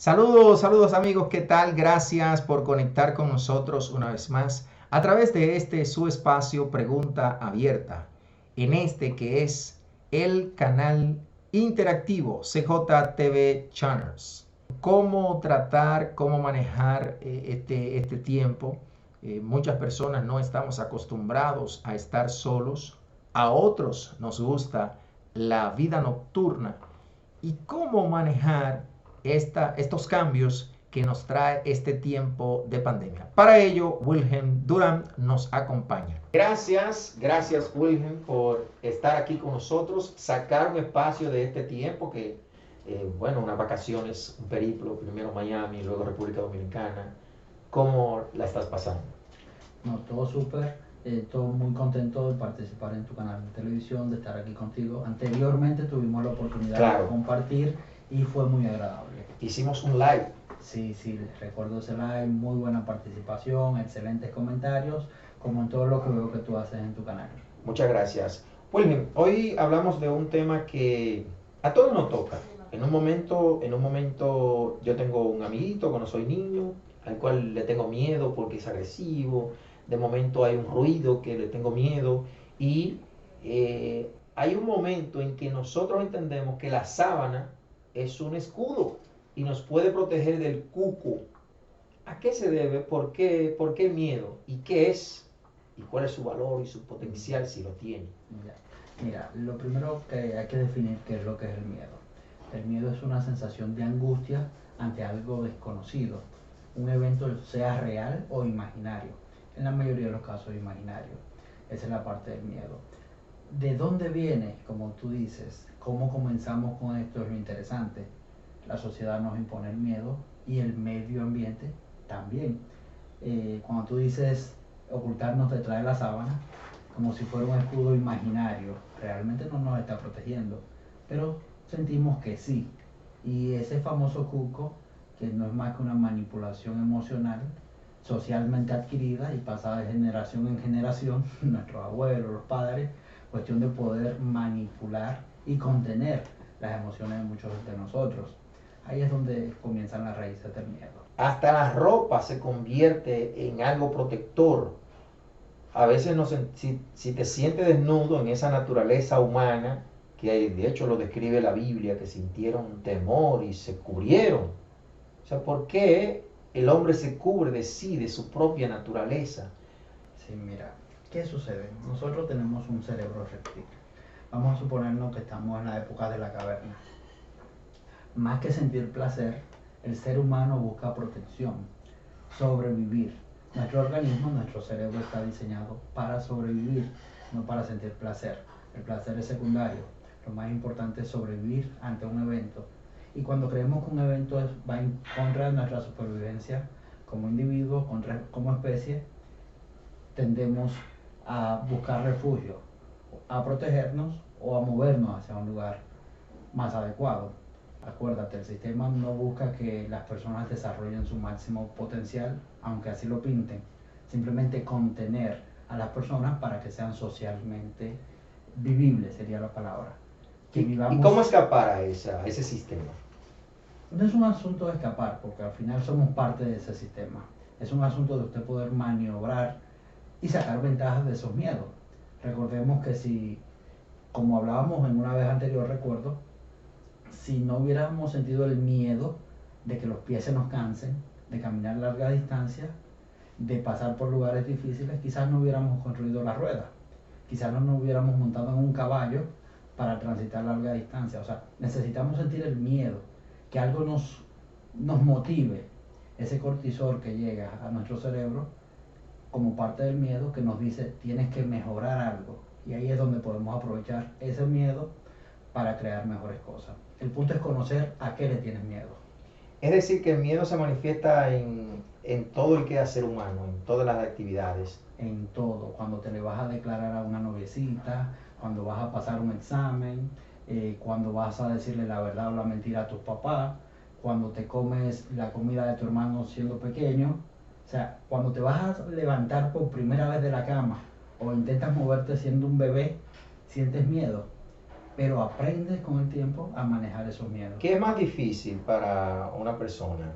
Saludos, saludos amigos, ¿qué tal? Gracias por conectar con nosotros una vez más a través de este su espacio Pregunta Abierta, en este que es el canal interactivo CJTV Channels. ¿Cómo tratar, cómo manejar este tiempo? Muchas personas no estamos acostumbrados a estar solos, a otros nos gusta la vida nocturna y cómo manejar estos cambios que nos trae este tiempo de pandemia. Para ello, Wilhelm Durán nos acompaña. Gracias Wilhelm por estar aquí con nosotros, sacar un espacio de este tiempo que, bueno, unas vacaciones, un periplo, primero Miami, luego República Dominicana. ¿Cómo la estás pasando? No, todo súper, todo muy contento de participar en tu canal de televisión, de estar aquí contigo. Anteriormente tuvimos la oportunidad de compartir y fue muy agradable. Hicimos un live. Sí, recuerdo ese live, muy buena participación, excelentes comentarios, como en todo lo que veo que tú haces en tu canal. Muchas gracias. Wilhelm, hoy hablamos de un tema que a todos nos toca. En un momento yo tengo un amiguito cuando soy niño, al cual le tengo miedo porque es agresivo. De momento hay un ruido que le tengo miedo. Y hay un momento en que nosotros entendemos que la sábana es un escudo y nos puede proteger del cuco. ¿A qué se debe? ¿Por qué el miedo? ¿Y qué es? ¿Y cuál es su valor y su potencial si lo tiene? Mira, lo primero que hay que definir qué es lo que es el miedo. El miedo es una sensación de angustia ante algo desconocido, un evento sea real o imaginario. En la mayoría de los casos imaginario. Esa es la parte del miedo. ¿De dónde viene? Como tú dices, ¿cómo comenzamos con esto? Es lo interesante. La sociedad nos impone el miedo y el medio ambiente también. Cuando tú dices ocultarnos detrás de la sábana, como si fuera un escudo imaginario, realmente no nos está protegiendo, pero sentimos que sí. Y ese famoso cuco, que no es más que una manipulación emocional, socialmente adquirida y pasada de generación en generación, nuestros abuelos, los padres, cuestión de poder manipular y contener las emociones de muchos de nosotros. Ahí es donde comienzan las raíces del miedo. Hasta la ropa se convierte en algo protector. A veces si te sientes desnudo en esa naturaleza humana, que de hecho lo describe la Biblia, que sintieron temor y se cubrieron. O sea, ¿por qué el hombre se cubre de sí, de su propia naturaleza? Sí, mira, ¿qué sucede? Nosotros tenemos un cerebro reptil. Vamos a suponernos que estamos en la época de la caverna. Más que sentir placer, el ser humano busca protección, sobrevivir. Nuestro organismo, nuestro cerebro está diseñado para sobrevivir, no para sentir placer. El placer es secundario. Lo más importante es sobrevivir ante un evento. Y cuando creemos que un evento va en contra de nuestra supervivencia como individuo, como especie, tendemos a buscar refugio, a protegernos o a movernos hacia un lugar más adecuado. Acuérdate, el sistema no busca que las personas desarrollen su máximo potencial, aunque así lo pinten. Simplemente contener a las personas para que sean socialmente vivibles, sería la palabra. ¿Y cómo escapar a ese sistema? No es un asunto de escapar, porque al final somos parte de ese sistema. Es un asunto de usted poder maniobrar y sacar ventajas de esos miedos. Recordemos que si, como hablábamos en una vez anterior, recuerdo, si no hubiéramos sentido el miedo de que los pies se nos cansen, de caminar larga distancia, de pasar por lugares difíciles, quizás no hubiéramos construido la rueda, quizás no nos hubiéramos montado en un caballo para transitar larga distancia. O sea, necesitamos sentir el miedo, que algo nos motive, ese cortisol que llega a nuestro cerebro como parte del miedo que nos dice tienes que mejorar algo. Y ahí es donde podemos aprovechar ese miedo para crear mejores cosas. El punto es conocer a qué le tienes miedo. Es decir, que el miedo se manifiesta en todo el quehacer humano, en todas las actividades. En todo, cuando te le vas a declarar a una noviecita, cuando vas a pasar un examen, cuando vas a decirle la verdad o la mentira a tus papás, cuando te comes la comida de tu hermano siendo pequeño, o sea, cuando te vas a levantar por primera vez de la cama o intentas moverte siendo un bebé, sientes miedo. pero aprendes con el tiempo a manejar esos miedos. ¿Qué es más difícil para una persona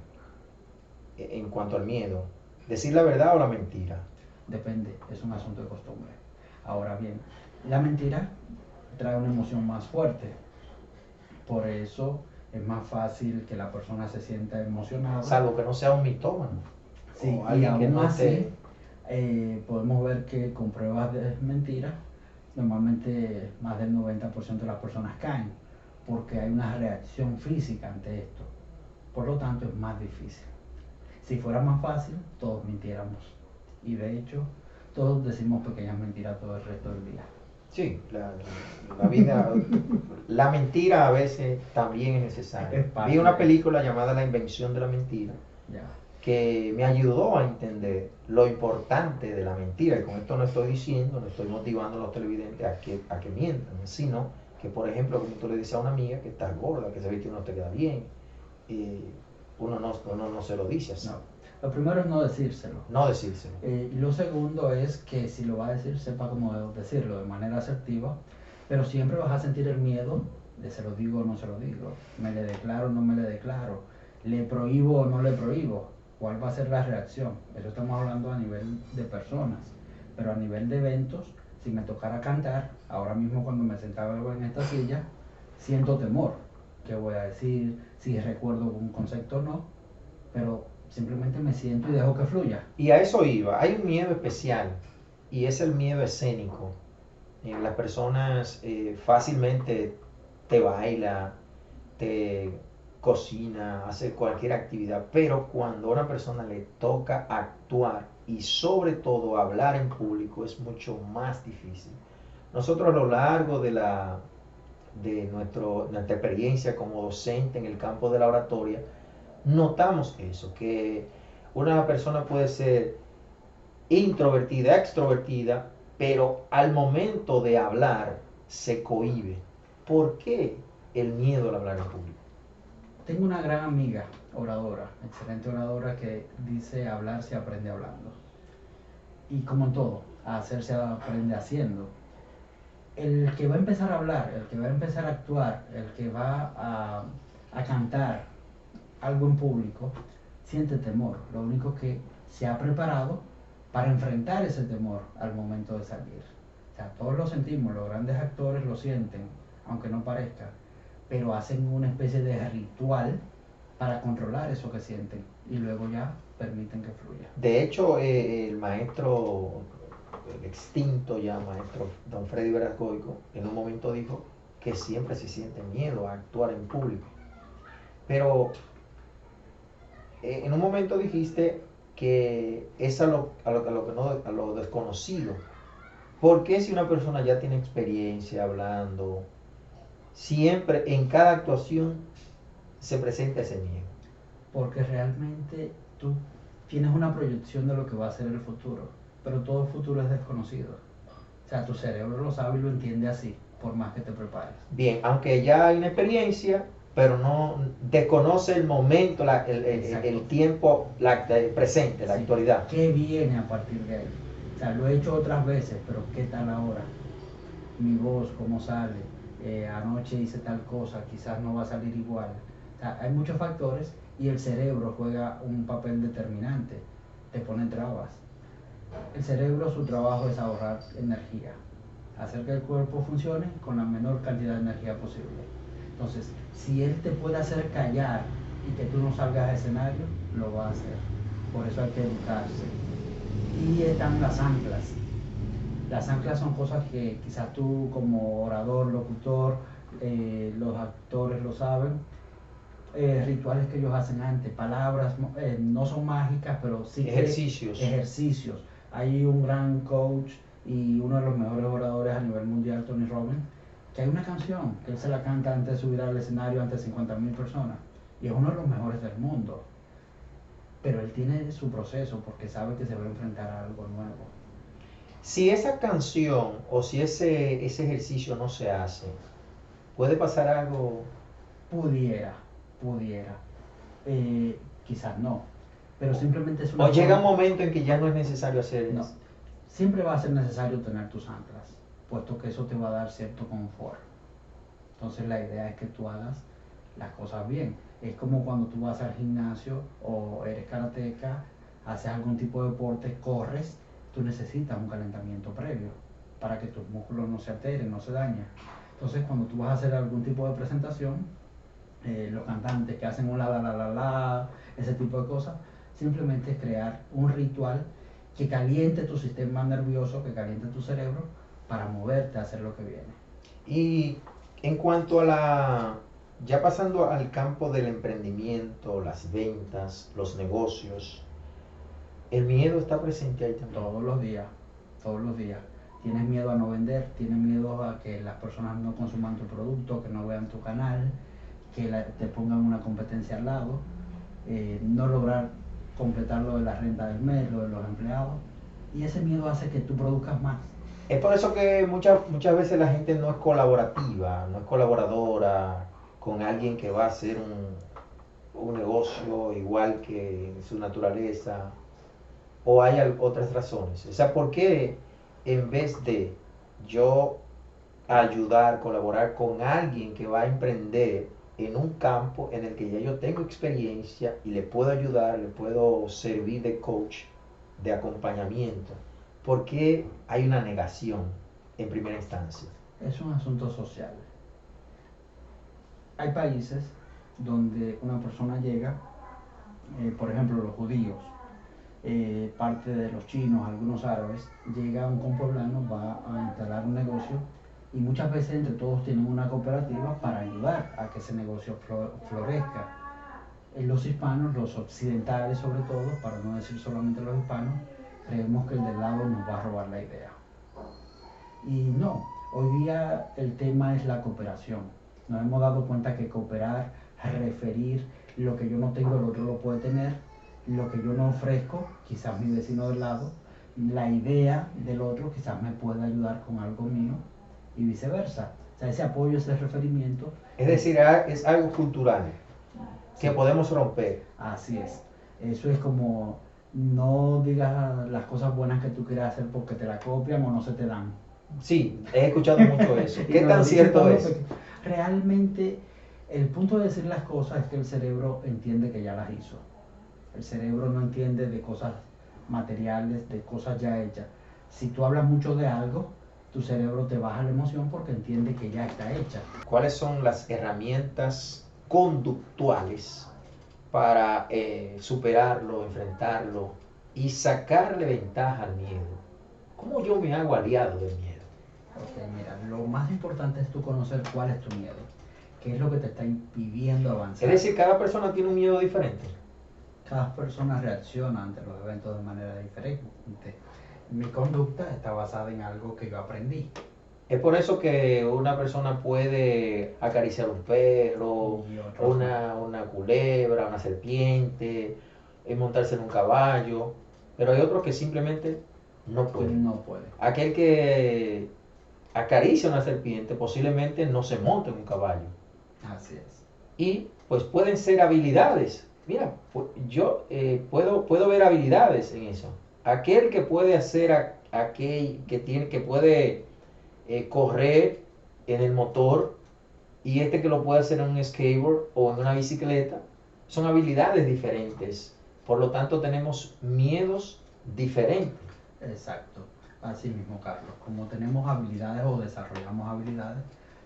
en cuanto al miedo? ¿Decir la verdad o la mentira? Depende, es un asunto de costumbre. Ahora bien, la mentira trae una emoción más fuerte, por eso es más fácil que la persona se sienta emocionada. Salvo que no sea un mitómano. Sí, o alguien que aún no así, esté... podemos ver que con pruebas de mentira, normalmente más del 90% de las personas caen, porque hay una reacción física ante esto. Por lo tanto, es más difícil. Si fuera más fácil, todos mintiéramos. Y de hecho, todos decimos pequeñas mentiras todo el resto del día. Sí, la vida, la mentira a veces también es necesaria. Es parte Vi una de- película llamada La invención de la mentira, Ya. que me ayudó a entender lo importante de la mentira. Y con esto no estoy diciendo, no estoy motivando a los televidentes a que mientan, sino que, por ejemplo, como tú le dices a una amiga que está gorda, que ese vestido no te queda bien, uno no se lo dice así. No. Lo primero es no decírselo. No decírselo. Y lo segundo es que si lo va a decir, sepa cómo decirlo de manera asertiva, pero siempre vas a sentir el miedo de se lo digo o no se lo digo, me le declaro o no me le declaro, le prohíbo o no le prohíbo, cuál va a ser la reacción. Eso estamos hablando a nivel de personas, pero a nivel de eventos, si me tocara cantar, ahora mismo cuando me sentaba en esta silla, siento temor. ¿Qué voy a decir? Si recuerdo un concepto o no, pero simplemente me siento y dejo que fluya. Y a eso iba. Hay un miedo especial y es el miedo escénico. Las personas fácilmente te baila, te cocina, hace cualquier actividad, pero cuando a una persona le toca actuar y sobre todo hablar en público es mucho más difícil. Nosotros a lo largo de nuestra experiencia como docente en el campo de la oratoria, notamos eso, que una persona puede ser introvertida, extrovertida, pero al momento de hablar se cohíbe. ¿Por qué el miedo al hablar en público? Tengo una gran amiga, oradora, excelente oradora, que dice hablar se aprende hablando. Y como en todo, a hacer se aprende haciendo. El que va a empezar a hablar, el que va a empezar a actuar, el que va a cantar algo en público, siente temor. Lo único que se ha preparado para enfrentar ese temor al momento de salir. O sea, todos lo sentimos, los grandes actores lo sienten, aunque no parezca, pero hacen una especie de ritual para controlar eso que sienten y luego ya permiten que fluya. De hecho, el maestro, el extinto ya maestro don Freddy Verascoico, en un momento dijo que siempre se siente miedo a actuar en público. Pero en un momento dijiste que es a lo desconocido. ¿Por qué si una persona ya tiene experiencia hablando, siempre en cada actuación se presenta ese miedo? Porque realmente tú tienes una proyección de lo que va a ser el futuro, pero todo futuro es desconocido. O sea, tu cerebro lo sabe y lo entiende así, por más que te prepares. Bien, aunque ya hay una experiencia, pero no desconoce el momento, el tiempo presente, la Sí. actualidad. ¿Qué viene a partir de ahí? O sea, lo he hecho otras veces, pero ¿qué tal ahora? Mi voz, ¿cómo sale? Anoche hice tal cosa, quizás no va a salir igual. O sea, hay muchos factores y el cerebro juega un papel determinante, te pone trabas. El cerebro, su trabajo es ahorrar energía, hacer que el cuerpo funcione con la menor cantidad de energía posible. Entonces, si él te puede hacer callar y que tú no salgas al escenario, lo va a hacer. Por eso hay que educarse. Y están las anclas. Las anclas son cosas que quizás tú como orador, locutor, los actores lo saben. Rituales que ellos hacen antes, palabras, no son mágicas, pero sí Ejercicios. ejercicios. Hay un gran coach y uno de los mejores oradores a nivel mundial, Tony Robbins, que hay una canción que él se la canta antes de subir al escenario ante 50.000 personas y es uno de los mejores del mundo. Pero él tiene su proceso porque sabe que se va a enfrentar a algo nuevo. Si esa canción o si ese ejercicio no se hace, puede pasar algo. Pudiera. Quizás no. Pero simplemente es una O llega un forma. momento en que ya no es necesario hacer No. eso. Siempre va a ser necesario tener tus anclas, puesto que eso te va a dar cierto confort. Entonces la idea es que tú hagas las cosas bien. Es como cuando tú vas al gimnasio o eres karateca, haces algún tipo de deporte, corres, tú necesitas un calentamiento previo para que tus músculos no se alteren, no se dañen. Entonces cuando tú vas a hacer algún tipo de presentación, los cantantes que hacen un la, ese tipo de cosas, simplemente es crear un ritual que caliente tu sistema nervioso, que caliente tu cerebro para moverte a hacer lo que viene. Y en cuanto ya pasando al campo del emprendimiento, las ventas, los negocios, el miedo está presente ahí también. Todos los días. Tienes miedo a no vender, tienes miedo a que las personas no consuman tu producto, que no vean tu canal, que te pongan una competencia al lado, no lograr completar lo de la renta del mes, lo de los empleados. Y ese miedo hace que tú produzcas más. Es por eso que muchas veces la gente no es colaborativa, no es colaboradora con alguien que va a hacer un negocio igual que su naturaleza, o hay otras razones. O sea, ¿por qué en vez de yo ayudar, colaborar con alguien que va a emprender en un campo en el que ya yo tengo experiencia y le puedo ayudar, le puedo servir de coach, de acompañamiento? ¿Por qué hay una negación en primera instancia? Es un asunto social. Hay países donde una persona llega, por ejemplo los judíos, parte de los chinos, algunos árabes, llega un compueblano, va a instalar un negocio y muchas veces entre todos tienen una cooperativa para ayudar a que ese negocio florezca. Los hispanos, los occidentales sobre todo, para no decir solamente los hispanos, creemos que el del lado nos va a robar la idea. Y no, hoy día el tema es la cooperación. Nos hemos dado cuenta que cooperar, referir, lo que yo no tengo el otro lo puede tener, lo que yo no ofrezco, quizás mi vecino del lado, la idea del otro quizás me pueda ayudar con algo mío y viceversa. O sea, ese apoyo, ese referimiento. Es decir, es algo cultural que sí podemos romper. Así es. Eso es como no digas las cosas buenas que tú quieras hacer porque te la copian o no se te dan. Sí, he escuchado mucho eso. ¿Qué tan cierto es? Realmente, el punto de decir las cosas es que el cerebro entiende que ya las hizo. El cerebro no entiende de cosas materiales, de cosas ya hechas. Si tú hablas mucho de algo, tu cerebro te baja la emoción porque entiende que ya está hecha. ¿Cuáles son las herramientas conductuales para superarlo, enfrentarlo y sacarle ventaja al miedo? ¿Cómo yo me hago aliado del miedo? Ok, mira, lo más importante es tú conocer cuál es tu miedo, qué es lo que te está impidiendo avanzar. Es decir, cada persona tiene un miedo diferente. Cada persona reacciona ante los eventos de manera diferente. Mi conducta está basada en algo que yo aprendí. Es por eso que una persona puede acariciar un perro, una culebra, una serpiente, montarse en un caballo, pero hay otros que simplemente no pueden. No puede. Aquel que acaricia una serpiente posiblemente no se monte en un caballo. Así es. Y pues pueden ser habilidades. Mira, yo puedo ver habilidades en eso. Aquel que puede hacer, aquel que puede correr en el motor y este que lo puede hacer en un skateboard o en una bicicleta, son habilidades diferentes. Por lo tanto, tenemos miedos diferentes. Exacto. Así mismo, Carlos. Como tenemos habilidades o desarrollamos habilidades,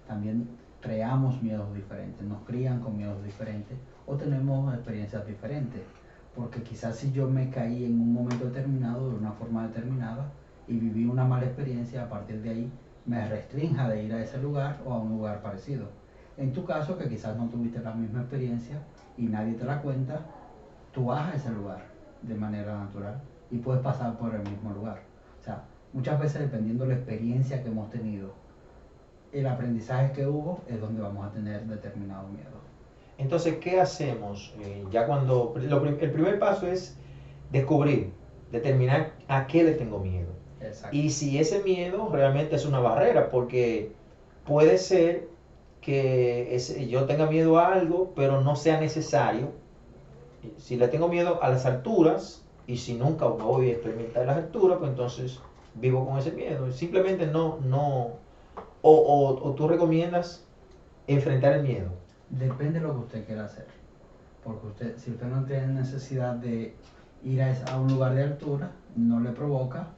también creamos miedos diferentes, nos crían con miedos diferentes o tenemos experiencias diferentes. Porque quizás si yo me caí en un momento determinado, de una forma determinada, y viví una mala experiencia, a partir de ahí me restrinja de ir a ese lugar o a un lugar parecido. En tu caso, que quizás no tuviste la misma experiencia y nadie te la cuenta, tú vas a ese lugar de manera natural y puedes pasar por el mismo lugar. O sea, muchas veces dependiendo de la experiencia que hemos tenido, el aprendizaje que hubo es donde vamos a tener determinado miedo. Entonces, ¿qué hacemos? Ya cuando el primer paso es descubrir, determinar a qué le tengo miedo. Exacto. Y si ese miedo realmente es una barrera, porque puede ser que yo tenga miedo a algo, pero no sea necesario. Si le tengo miedo a las alturas, y si nunca voy a experimentar las alturas, pues entonces vivo con ese miedo. Simplemente no. O tú recomiendas enfrentar el miedo? Depende de lo que usted quiera hacer. Porque si usted no tiene necesidad de ir a un lugar de altura, no le provoca,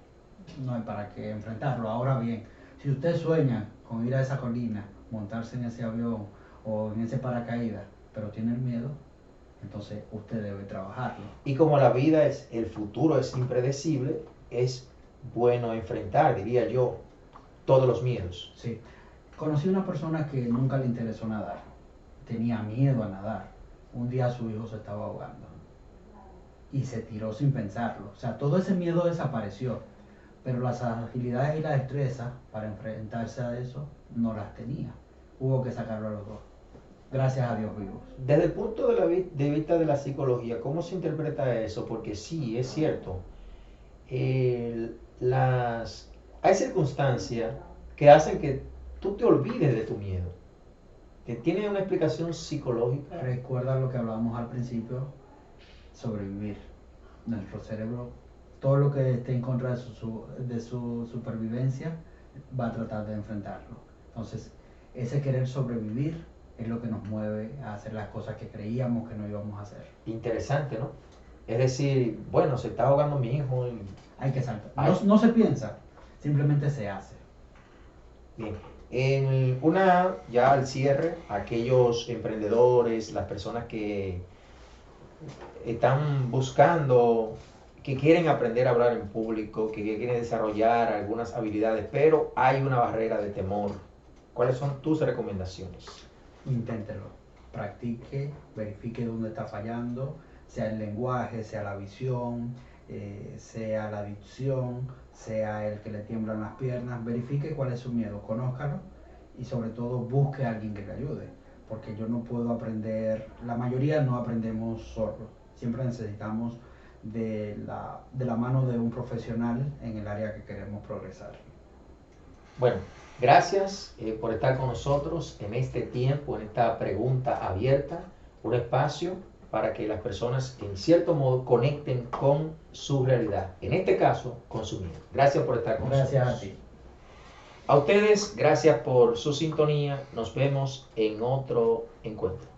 no hay para qué enfrentarlo. Ahora bien, si usted sueña con ir a esa colina, montarse en ese avión o en ese paracaídas, pero tiene el miedo, entonces usted debe trabajarlo. Y como la vida es, el futuro es impredecible, es bueno enfrentar, diría yo, todos los miedos. Sí. Conocí una persona que nunca le interesó nadar, tenía miedo a nadar. Un día su hijo se estaba ahogando y se tiró sin pensarlo. O sea, todo ese miedo desapareció, pero las agilidades y la destreza para enfrentarse a eso no las tenía. Hubo que sacarlo a los dos. Gracias a Dios vivos. Desde el punto de vista de la psicología, ¿cómo se interpreta eso? Porque sí, es cierto, hay circunstancias que hacen que tú te olvides de tu miedo. Que tiene una explicación psicológica. Recuerda lo que hablábamos al principio, sobrevivir. Nuestro cerebro, todo lo que esté en contra de su supervivencia, va a tratar de enfrentarlo. Entonces, ese querer sobrevivir es lo que nos mueve a hacer las cosas que creíamos que no íbamos a hacer. Interesante, ¿no? Es decir, bueno, se está ahogando mi hijo. Hay que saltar. No se piensa, simplemente se hace. Bien. Ya al cierre, aquellos emprendedores, las personas que están buscando, que quieren aprender a hablar en público, que quieren desarrollar algunas habilidades, pero hay una barrera de temor. ¿Cuáles son tus recomendaciones? Inténtelo, practique, verifique dónde está fallando, sea el lenguaje, sea la visión, sea la dicción, sea el que le tiemblan las piernas. Verifique cuál es su miedo, conózcalo y sobre todo busque a alguien que le ayude, porque yo no puedo aprender, la mayoría no aprendemos solo, siempre necesitamos de la mano de un profesional en el área que queremos progresar. Bueno, gracias por estar con nosotros en este tiempo, en esta pregunta abierta, un espacio para que las personas en cierto modo conecten con su realidad, en este caso con su miedo. Gracias por estar con nosotros. Gracias a ti. A ustedes, gracias por su sintonía. Nos vemos en otro encuentro.